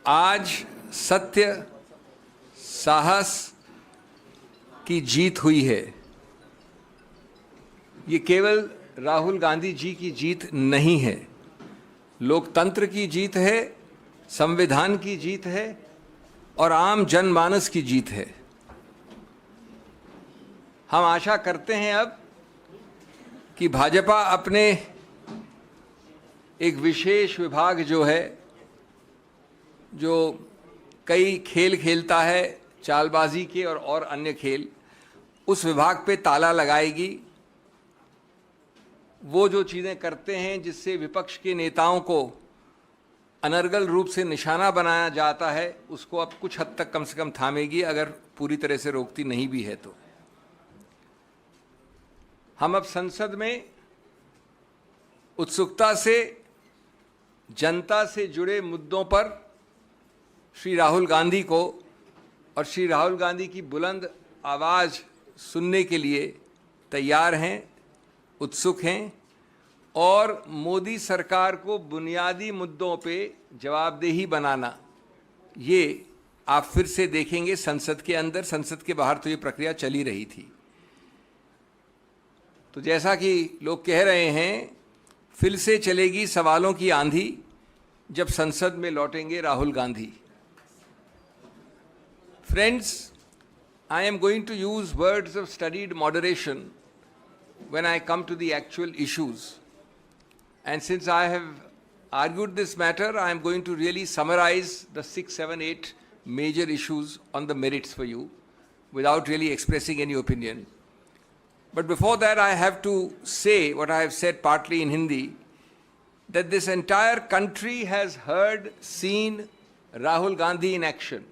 आज सत्य साहस की जीत हुई है। ये केवल राहुल गांधी जी की जीत नहीं है, लोकतंत्र की जीत है, संविधान की जीत है और आम जनमानस की जीत है। हम आशा करते हैं अब कि भाजपा अपने एक विशेष विभाग जो है, जो कई खेल खेलता है, चालबाजी के और अन्य खेल, उस विभाग पे ताला लगाएगी। वो जो चीज़ें करते हैं जिससे विपक्ष के नेताओं को अनर्गल रूप से निशाना बनाया जाता है, उसको अब कुछ हद तक कम से कम थामेगी, अगर पूरी तरह से रोकती नहीं भी है तो। हम अब संसद में उत्सुकता से जनता से जुड़े मुद्दों पर श्री राहुल गांधी को और श्री राहुल गांधी की बुलंद आवाज़ सुनने के लिए तैयार हैं, उत्सुक हैं और मोदी सरकार को बुनियादी मुद्दों पे जवाबदेही बनाना, ये आप फिर से देखेंगे संसद के अंदर। संसद के बाहर तो ये प्रक्रिया चली रही थी। तो जैसा कि लोग कह रहे हैं, फिर से चलेगी सवालों की आंधी जब संसद में लौटेंगे Rahul Gandhi. Friends, I am going to use words of studied moderation when I come to the actual issues. And since I have argued this matter, I am going to really summarize the 6, 7, 8 major issues on the merits for you without really expressing any opinion. But before that, I have to say what I have said partly in Hindi, that this entire country has heard, seen Rahul Gandhi in action,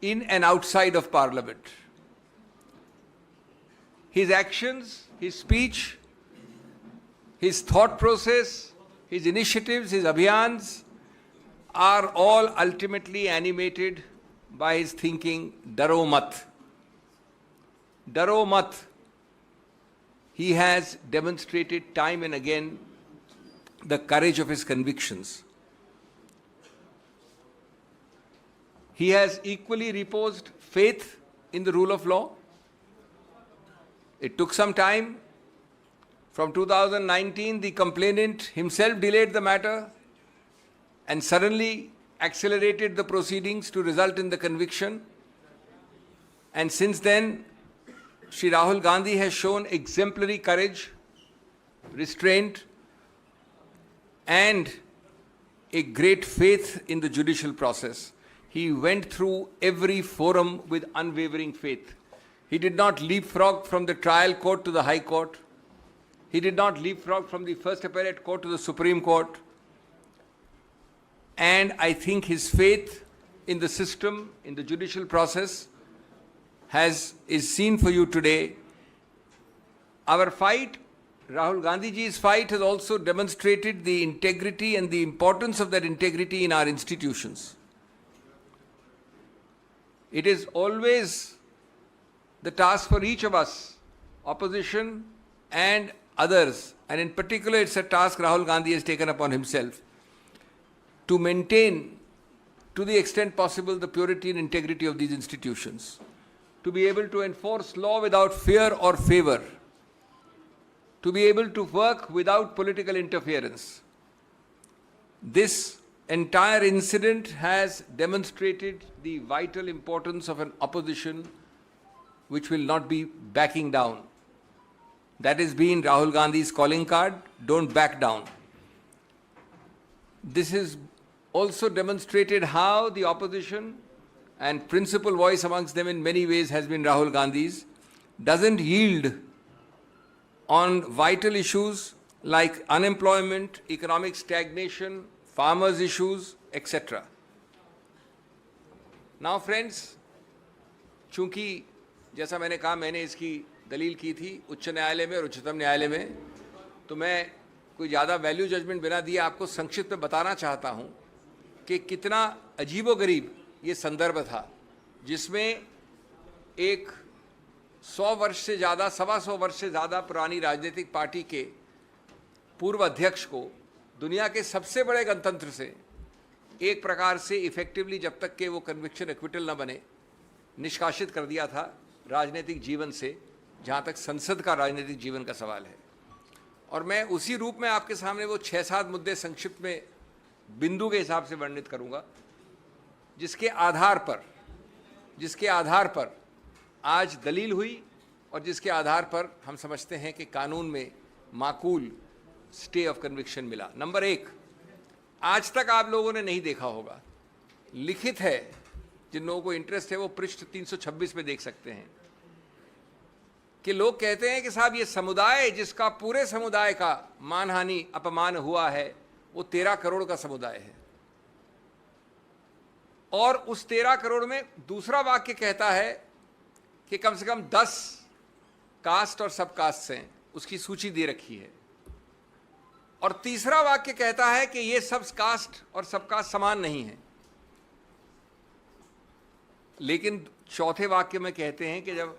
in and outside of Parliament. His actions, his speech, his thought process, his initiatives, his abhiyans are all ultimately animated by his thinking, Daro Mat. Daro Mat. He has demonstrated time and again the courage of his convictions. He has equally reposed faith in the rule of law. It took some time. From 2019, the complainant himself delayed the matter and suddenly accelerated the proceedings to result in the conviction. And since then, Shri Rahul Gandhi has shown exemplary courage, restraint, and a great faith in the judicial process. He went through every forum with unwavering faith. He did not leapfrog from the trial court to the High Court. He did not leapfrog from the First Appellate Court to the Supreme Court. And I think his faith in the system, in the judicial process, is seen for you today. Our fight, Rahul Gandhi ji's fight, has also demonstrated the integrity and the importance of that integrity in our institutions. It is always the task for each of us, opposition and others, and in particular it's a task Rahul Gandhi has taken upon himself, to maintain to the extent possible the purity and integrity of these institutions, to be able to enforce law without fear or favor, to be able to work without political interference. This entire incident has demonstrated the vital importance of an opposition which will not be backing down. That has been Rahul Gandhi's calling card: don't back down. This has also demonstrated how the opposition, and principal voice amongst them in many ways has been Rahul Gandhi's, doesn't yield on vital issues like unemployment, economic stagnation, farmers' issues, etc. Now friends, चूंकि जैसा मैंने कहा, मैंने इसकी दलील की थी उच्च न्यायालय में और उच्चतम न्यायालय में, तो मैं कोई ज़्यादा वैल्यू जजमेंट बिना दिए आपको संक्षिप्त में बताना चाहता हूँ कि कितना अजीबोगरीब ये संदर्भ था, जिसमें एक 100 वर्ष से ज़्यादा, 125 वर्ष से ज़्यादा पुरानी राजनीतिक पार्टी के पूर्व अध्यक्ष को दुनिया के सबसे बड़े गणतंत्र से एक प्रकार से इफेक्टिवली जब तक के वो कन्विक्शन एक्विटल न बने निष्कासित कर दिया था राजनीतिक जीवन से, जहाँ तक संसद का राजनीतिक जीवन का सवाल है। और मैं उसी रूप में आपके सामने वो 6-7 मुद्दे संक्षिप्त में बिंदु के हिसाब से वर्णित करूँगा, जिसके आधार पर आज दलील हुई और जिसके आधार पर हम समझते हैं कि कानून में माकूल स्टे ऑफ कन्विक्शन मिला। नंबर 1, आज तक आप लोगों ने नहीं देखा होगा, लिखित है, जिन लोगों को इंटरेस्ट है वो पृष्ठ 326 में देख सकते हैं, कि लोग कहते हैं कि साहब ये समुदाय जिसका पूरे समुदाय का मानहानि अपमान हुआ है वो 13 करोड़ का समुदाय है। और उस 13 करोड़ में दूसरा वाक्य कहता है कि कम से कम 10 कास्ट और सब कास्ट हैं, उसकी सूची दे रखी है। और तीसरा वाक्य कहता है कि ये सब कास्ट और सब कास्ट समान नहीं है। लेकिन चौथे वाक्य में कहते हैं कि जब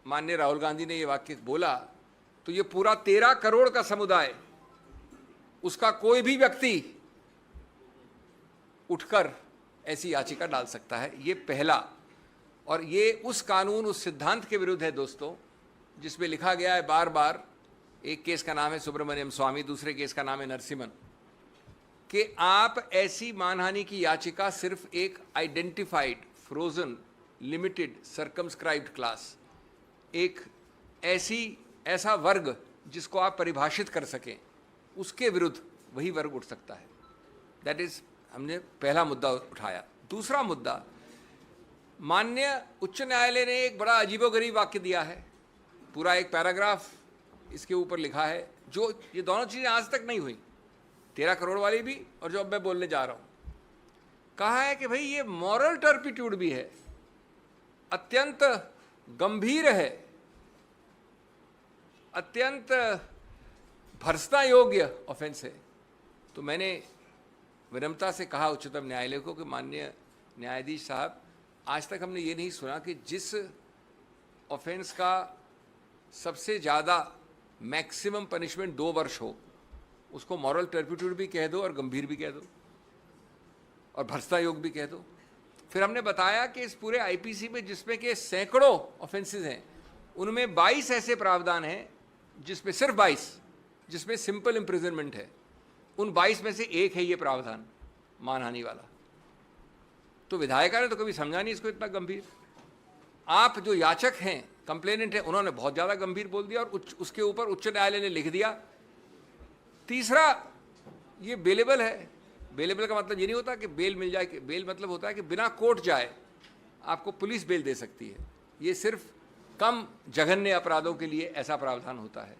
माननीय राहुल गांधी ने ये वाक्य बोला तो ये पूरा 13 करोड़ का समुदाय, उसका कोई भी व्यक्ति उठकर ऐसी याचिका डाल सकता है। ये पहला, और ये उस कानून, उस सिद्धांत के विरुद्ध है दोस्तों, जिसमें लिखा गया है बार बार, एक केस का नाम है सुब्रमण्यम स्वामी, दूसरे केस का नाम है नरसिम्हन, कि आप ऐसी मानहानि की याचिका सिर्फ एक identified, frozen, limited, circumscribed class, एक ऐसा वर्ग जिसको आप परिभाषित कर सकें, उसके विरुद्ध वही वर्ग उठ सकता है। दैट इज, हमने पहला मुद्दा उठाया। दूसरा मुद्दा, माननीय उच्च न्यायालय ने एक बड़ा अजीबोगरीब वाक्य दिया है, पूरा एक पैराग्राफ इसके ऊपर लिखा है, जो ये दोनों चीज़ें आज तक नहीं हुई, 13 करोड़ वाली भी और जो अब मैं बोलने जा रहा हूँ। कहा है कि भाई ये मॉरल टर्पिट्यूड भी है, अत्यंत गंभीर है, अत्यंत भर्त्सना योग्य ऑफेंस है। तो मैंने विनम्रता से कहा उच्चतम न्यायालय को कि माननीय न्यायाधीश साहब, आज तक हमने ये नहीं सुना कि जिस ऑफेंस का सबसे ज़्यादा मैक्सिमम पनिशमेंट 2 वर्ष हो, उसको मॉरल टर्पिट्यूड भी कह दो और गंभीर भी कह दो और भर्त्सना योग्य भी कह दो। फिर हमने बताया कि इस पूरे आईपीसी में, जिसमें कि सैकड़ों ऑफेंसेस हैं, उनमें 22 ऐसे प्रावधान हैं, जिसमें सिर्फ 22 जिसमें सिंपल इम्प्रिजनमेंट है। उन 22 में से एक है ये प्रावधान मानहानि वाला। तो विधायिका ने तो कभी समझा नहीं इसको इतना गंभीर। आप जो याचक हैं, कंप्लेनेंट हैं, उन्होंने बहुत ज़्यादा गंभीर बोल दिया और उसके ऊपर उच्च न्यायालय ने लिख दिया। तीसरा, ये बेलेबल है। बेलेबल का मतलब ये नहीं होता कि बेल मिल जाए, कि बेल मतलब होता है कि बिना कोर्ट जाए आपको पुलिस बेल दे सकती है। ये सिर्फ कम जघन्य अपराधों के लिए ऐसा प्रावधान होता है।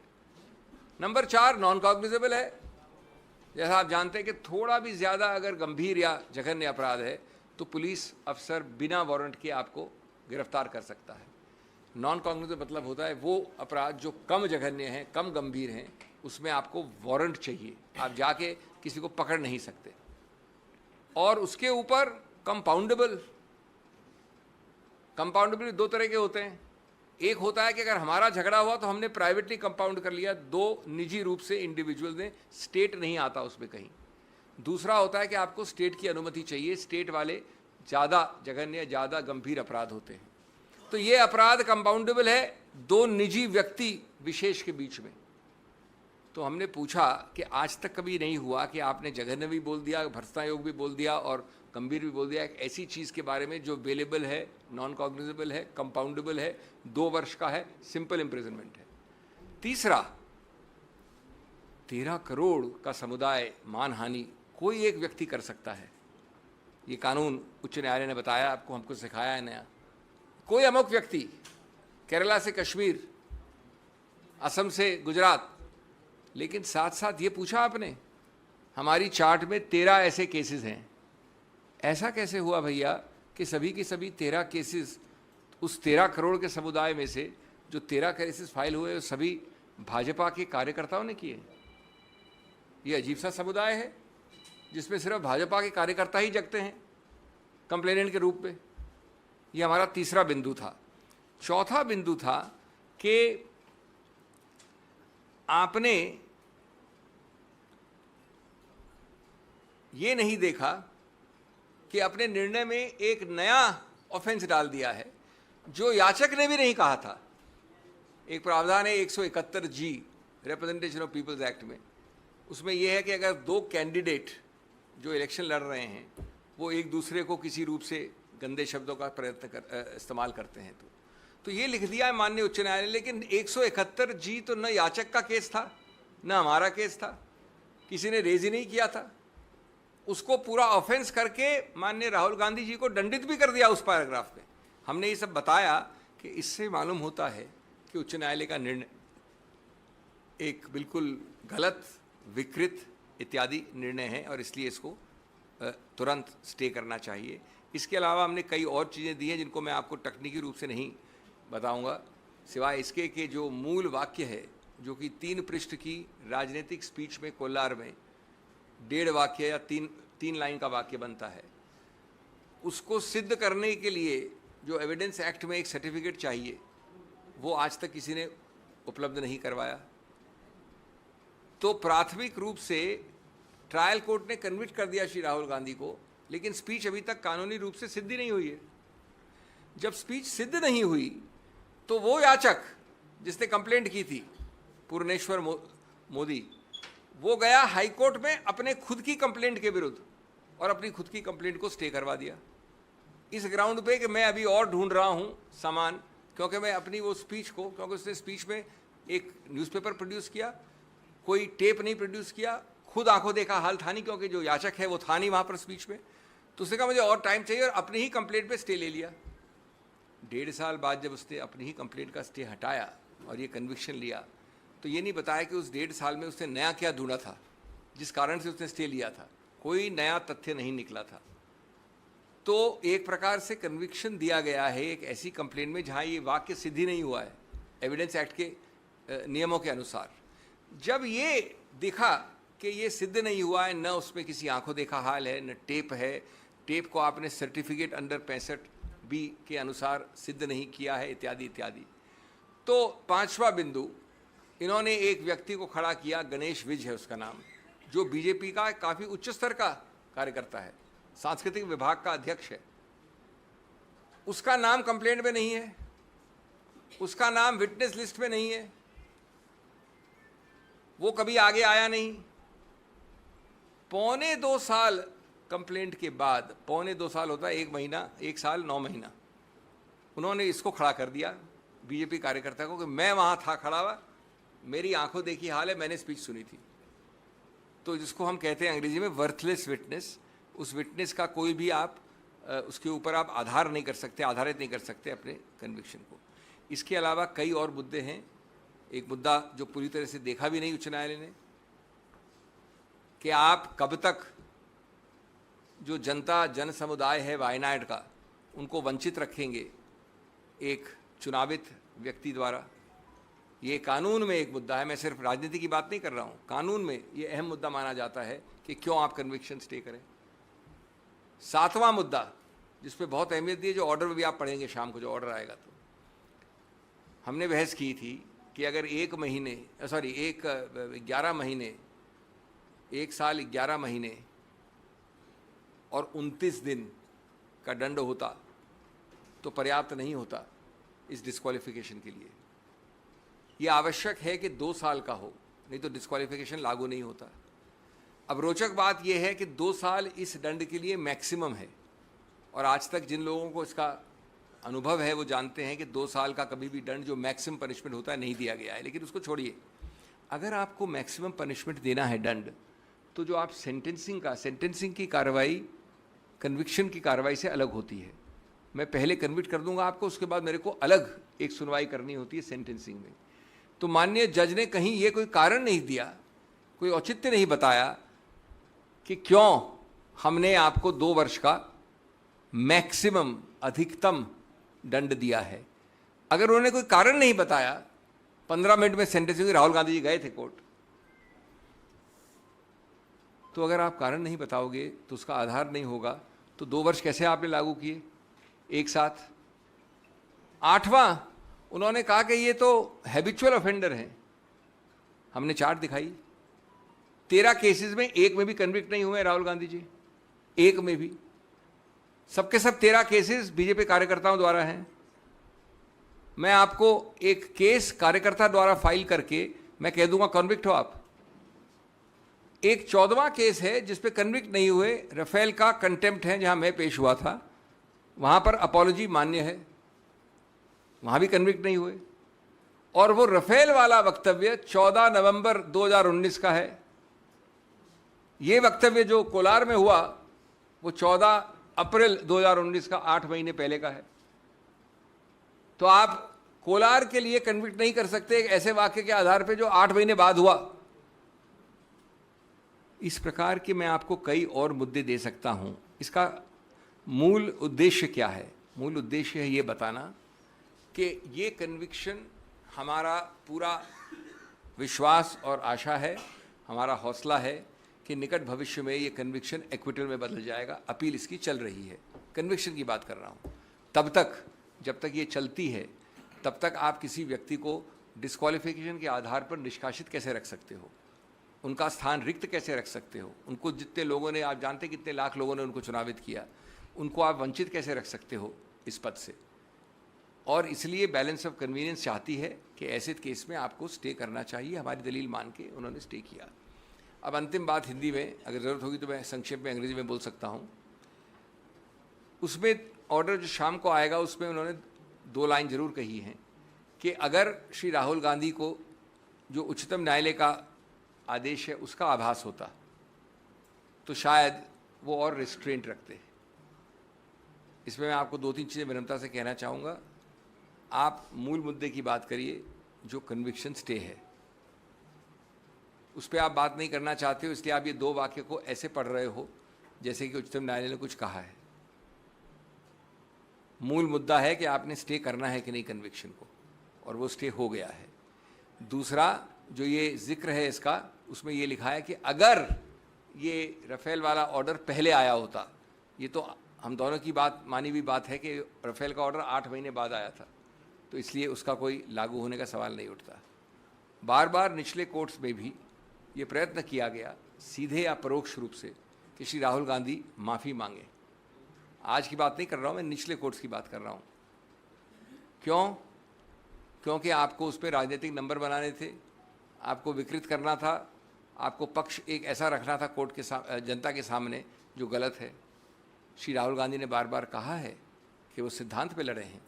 नंबर 4, नॉन कॉग्निजेबल है। जैसा आप जानते हैं कि थोड़ा भी ज़्यादा अगर गंभीर या जघन्य अपराध है तो पुलिस अफसर बिना वारंट के आपको गिरफ्तार कर सकता है। नॉन कॉग्निजेबल मतलब होता है वो अपराध जो कम जघन्य हैं, कम गंभीर हैं, उसमें आपको वारंट चाहिए, आप जाके किसी को पकड़ नहीं सकते। और उसके ऊपर कंपाउंडेबल 2 तरह के होते हैं। एक होता है कि अगर हमारा झगड़ा हुआ तो हमने प्राइवेटली कंपाउंड कर लिया, 2 निजी रूप से इंडिविजुअल ने, स्टेट नहीं आता उसमें कहीं। दूसरा होता है कि आपको स्टेट की अनुमति चाहिए, स्टेट वाले ज़्यादा जघन्य, ज़्यादा गंभीर अपराध होते हैं। तो ये अपराध कंपाउंडेबल है 2 निजी व्यक्ति विशेष के बीच में। तो हमने पूछा कि आज तक कभी नहीं हुआ कि आपने जघन्य भी बोल दिया, भर्त्सना योग्य भी बोल दिया और गंभीर भी बोल दिया, एक ऐसी चीज़ के बारे में जो बेलेबल है, नॉन कॉग्निजेबल है, कंपाउंडेबल है, 2 वर्ष का है, सिंपल इम्प्रिजनमेंट है। तीसरा, 13 करोड़ का समुदाय मानहानि कोई एक व्यक्ति कर सकता है। ये कानून उच्च न्यायालय ने बताया आपको, हमको सिखाया है नया। कोई अमुक व्यक्ति, केरला से कश्मीर, असम से गुजरात, लेकिन साथ साथ ये पूछा आपने, हमारी चार्ट में 13 ऐसे केसेस हैं। ऐसा कैसे हुआ भैया कि सभी के सभी 13 केसेस उस 13 करोड़ के समुदाय में से जो 13 केसेस फाइल हुए, सभी भाजपा के कार्यकर्ताओं ने किए? ये अजीब सा समुदाय है जिसमें सिर्फ भाजपा के कार्यकर्ता ही जगते हैं कंप्लेनेंट के रूप में। ये हमारा तीसरा बिंदु था। चौथा बिंदु था कि आपने ये नहीं देखा कि अपने निर्णय में एक नया ऑफेंस डाल दिया है जो याचक ने भी नहीं कहा था। एक प्रावधान है 171 जी रिप्रेजेंटेशन ऑफ पीपल्स एक्ट में, उसमें यह है कि अगर दो कैंडिडेट जो इलेक्शन लड़ रहे हैं वो एक दूसरे को किसी रूप से गंदे शब्दों का इस्तेमाल करते हैं तो ये लिख दिया है माननीय उच्च न्यायालय। लेकिन 171 जी तो न याचक का केस था न हमारा केस था, किसी ने रेज ही नहीं किया था। उसको पूरा ऑफेंस करके माननीय राहुल गांधी जी को दंडित भी कर दिया उस पैराग्राफ में। हमने ये सब बताया कि इससे मालूम होता है कि उच्च न्यायालय का निर्णय एक बिल्कुल गलत, विकृत इत्यादि निर्णय है और इसलिए इसको तुरंत स्टे करना चाहिए। इसके अलावा हमने कई और चीज़ें दी हैं जिनको मैं आपको तकनीकी रूप से नहीं बताऊंगा, सिवाय इसके कि जो मूल वाक्य है जो कि 3 पृष्ठ की राजनीतिक स्पीच में कोलार में 1.5 वाक्य या 3 लाइन का वाक्य बनता है, उसको सिद्ध करने के लिए जो एविडेंस एक्ट में एक सर्टिफिकेट चाहिए वो आज तक किसी ने उपलब्ध नहीं करवाया। तो प्राथमिक रूप से ट्रायल कोर्ट ने कन्विक्ट कर दिया श्री राहुल गांधी को, लेकिन स्पीच अभी तक कानूनी रूप से सिद्ध ही नहीं हुई है। जब स्पीच सिद्ध नहीं हुई तो वो याचक जिसने कंप्लेंट की थी, पूर्णेश्वर मोदी, वो गया हाई कोर्ट में अपने खुद की कंप्लेंट के विरुद्ध और अपनी खुद की कंप्लेंट को स्टे करवा दिया इस ग्राउंड पे कि मैं अभी और ढूंढ रहा हूं सामान, क्योंकि मैं अपनी वो स्पीच को, क्योंकि उसने स्पीच में एक न्यूज़पेपर प्रोड्यूस किया, कोई टेप नहीं प्रोड्यूस किया, खुद आंखों देखा हाल था नहीं क्योंकि जो याचक है वो था नहीं वहाँ पर स्पीच में, तो उसने कहा मुझे और टाइम चाहिए और अपनी ही कंप्लेंट पे स्टे ले लिया। 1.5 साल बाद जब उसने अपनी ही कंप्लेंट का स्टे हटाया और ये कन्विक्शन लिया तो ये नहीं बताया कि उस 1.5 साल में उसने नया क्या ढूंढा था जिस कारण से उसने स्टे लिया था। कोई नया तथ्य नहीं निकला था। तो एक प्रकार से कन्विक्शन दिया गया है एक ऐसी कंप्लेंट में जहाँ ये वाक्य सिद्ध ही नहीं हुआ है एविडेंस एक्ट के नियमों के अनुसार। जब ये दिखा कि ये सिद्ध नहीं हुआ है, न उसमें किसी आंखों देखा हाल है, न टेप है, टेप को आपने सर्टिफिकेट अंडर 65B के अनुसार सिद्ध नहीं किया है, इत्यादि इत्यादि। तो 5वां बिंदु, इन्होंने एक व्यक्ति को खड़ा किया, गणेश विज है उसका नाम, जो बीजेपी का काफ़ी उच्च स्तर का कार्यकर्ता है, सांस्कृतिक विभाग का अध्यक्ष है। उसका नाम कंप्लेंट में नहीं है, उसका नाम विटनेस लिस्ट में नहीं है, वो कभी आगे आया नहीं। 1.25 साल कंप्लेंट के बाद, 1.25 साल होता है 1 महीना, 1 साल 9 महीना, उन्होंने इसको खड़ा कर दिया बीजेपी कार्यकर्ता को कि मैं वहाँ था खड़ा हुआ, मेरी आंखों देखी हाल है, मैंने स्पीच सुनी थी। तो जिसको हम कहते हैं अंग्रेजी में वर्थलेस विटनेस, उस विटनेस का कोई भी आप उसके ऊपर आप आधार नहीं कर सकते, आधारित नहीं कर सकते अपने कन्विक्शन को। इसके अलावा कई और मुद्दे हैं। एक मुद्दा जो पूरी तरह से देखा भी नहीं उच्च न्यायालय ने कि आप कब तक जो जनता जन समुदाय है वायनाड का, उनको वंचित रखेंगे एक चुनावित व्यक्ति द्वारा। ये कानून में एक मुद्दा है, मैं सिर्फ राजनीति की बात नहीं कर रहा हूँ, कानून में ये अहम मुद्दा माना जाता है कि क्यों आप कन्विक्शन स्टे करें। 7वां मुद्दा जिस पे बहुत अहमियत दी है, जो ऑर्डर में भी आप पढ़ेंगे शाम को, जो ऑर्डर आएगा, तो हमने बहस की थी कि अगर 11 महीने, 1 साल 11 महीने और 29 दिन का दंड होता तो पर्याप्त नहीं होता इस डिस्क्वालिफिकेशन के लिए। ये आवश्यक है कि 2 साल का हो, नहीं तो डिस्क्वालिफिकेशन लागू नहीं होता। अब रोचक बात यह है कि 2 साल इस दंड के लिए मैक्सिमम है, और आज तक जिन लोगों को इसका अनुभव है वो जानते हैं कि 2 साल का कभी भी दंड जो मैक्सिमम पनिशमेंट होता है नहीं दिया गया है। लेकिन उसको छोड़िए, अगर आपको मैक्सिमम पनिशमेंट देना है दंड, तो जो आप सेंटेंसिंग की कार्रवाई कन्विक्शन की कार्रवाई से अलग होती है। मैं पहले कन्विक्ट कर दूंगा आपको, उसके बाद मेरे को अलग एक सुनवाई करनी होती है सेंटेंसिंग में। तो माननीय जज ने कहीं ये कोई कारण नहीं दिया, कोई औचित्य नहीं बताया कि क्यों हमने आपको 2 वर्ष का मैक्सिमम अधिकतम दंड दिया है। अगर उन्होंने कोई कारण नहीं बताया, 15 मिनट में सेंटेंसिंग, राहुल गांधी जी गए थे कोर्ट, तो अगर आप कारण नहीं बताओगे तो उसका आधार नहीं होगा, तो 2 वर्ष कैसे आपने लागू किए एक साथ। 8वां, उन्होंने कहा कि ये तो हैबिचुअल ऑफेंडर हैं। हमने चार्ट दिखाई, 13 केसेस में 1 में भी कन्विक्ट नहीं हुए राहुल गांधी जी, 1 में भी। सबके सब 13 केसेस बीजेपी कार्यकर्ताओं द्वारा हैं। मैं आपको एक केस कार्यकर्ता द्वारा फाइल करके मैं कह दूंगा कन्विक्ट हो आप। एक 14वां केस है जिस पे कन्विक्ट नहीं हुए, राफेल का कंटेम्प्ट है, जहां मैं पेश हुआ था, वहां पर अपॉलॉजी मान्य है, वहां भी कन्विक्ट नहीं हुए। और वो राफेल वाला वक्तव्य 14 नवंबर 2019 का है। ये वक्तव्य जो कोलार में हुआ वो 14 अप्रैल 2019 का, 8 महीने पहले का है। तो आप कोलार के लिए कन्विक्ट नहीं कर सकते एक ऐसे वाक्य के आधार पे जो 8 महीने बाद हुआ। इस प्रकार के मैं आपको कई और मुद्दे दे सकता हूं। इसका मूल उद्देश्य क्या है? मूल उद्देश्य है ये बताना कि ये कन्विक्शन हमारा पूरा विश्वास और आशा है, हमारा हौसला है कि निकट भविष्य में ये कन्विक्शन एक्विटल में बदल जाएगा। अपील इसकी चल रही है, कन्विक्शन की बात कर रहा हूँ। तब तक, जब तक ये चलती है, तब तक आप किसी व्यक्ति को डिस्क्वालिफिकेशन के आधार पर निष्कासित कैसे रख सकते हो, उनका स्थान रिक्त कैसे रख सकते हो, उनको जितने लोगों ने, आप जानते कितने लाख लोगों ने उनको चुनावित किया, उनको आप वंचित कैसे रख सकते हो इस पद से। और इसलिए बैलेंस ऑफ कन्वीनियंस चाहती है कि ऐसे केस में आपको स्टे करना चाहिए। हमारी दलील मान के उन्होंने स्टे किया। अब अंतिम बात हिंदी में, अगर ज़रूरत होगी तो मैं संक्षेप में अंग्रेजी में बोल सकता हूँ। उसमें ऑर्डर जो शाम को आएगा उसमें उन्होंने 2 लाइन जरूर कही हैं कि अगर श्री राहुल गांधी को जो उच्चतम न्यायालय का आदेश है उसका आभास होता तो शायद वो और रिस्ट्रेंट रखते। इसमें मैं आपको 2-3 चीज़ें विनम्रता से कहना चाहूँगा। आप मूल मुद्दे की बात करिए जो कन्विक्शन स्टे है, उस पर आप बात नहीं करना चाहते हो, इसलिए आप ये 2 वाक्य को ऐसे पढ़ रहे हो जैसे कि उच्चतम न्यायालय ने कुछ कहा है। मूल मुद्दा है कि आपने स्टे करना है कि नहीं कन्विक्शन को, और वो स्टे हो गया है। दूसरा जो ये जिक्र है इसका, उसमें ये लिखा है कि अगर ये राफेल वाला ऑर्डर पहले आया होता, ये तो हम दोनों की बात मानी हुई बात है कि राफेल का ऑर्डर 8 महीने बाद आया था, तो इसलिए उसका कोई लागू होने का सवाल नहीं उठता। बार बार निचले कोर्ट्स में भी ये प्रयत्न किया गया, सीधे या परोक्ष रूप से, कि श्री राहुल गांधी माफ़ी मांगे। आज की बात नहीं कर रहा हूँ मैं, निचले कोर्ट्स की बात कर रहा हूँ। क्यों? क्योंकि आपको उस पर राजनीतिक नंबर बनाने थे, आपको विकृत करना था, आपको पक्ष एक ऐसा रखना था कोर्ट के जनता के सामने जो गलत है। श्री राहुल गांधी ने बार बार कहा है कि वो सिद्धांत पे लड़े हैं।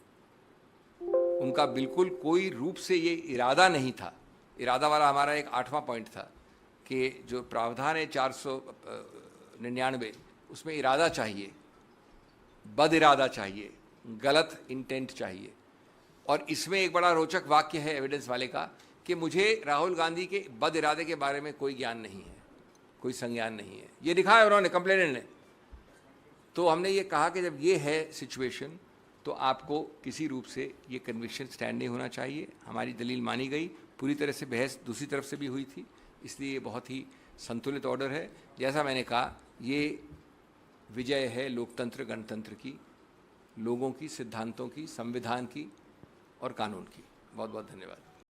उनका बिल्कुल कोई रूप से ये इरादा नहीं था। इरादा वाला हमारा एक 8वां पॉइंट था कि जो प्रावधान है 499, उसमें इरादा चाहिए, बद इरादा चाहिए, गलत इंटेंट चाहिए। और इसमें एक बड़ा रोचक वाक्य है एविडेंस वाले का कि मुझे राहुल गांधी के बद इरादे के बारे में कोई ज्ञान नहीं है, कोई संज्ञान नहीं है, ये लिखा है उन्होंने, कंप्लेनेंट ने। तो हमने ये कहा कि जब ये है सिचुएशन तो आपको किसी रूप से ये कन्विक्शन स्टैंड नहीं होना चाहिए। हमारी दलील मानी गई, पूरी तरह से बहस दूसरी तरफ से भी हुई थी, इसलिए ये बहुत ही संतुलित ऑर्डर है। जैसा मैंने कहा, ये विजय है लोकतंत्र गणतंत्र की, लोगों की, सिद्धांतों की, संविधान की और कानून की। बहुत बहुत धन्यवाद।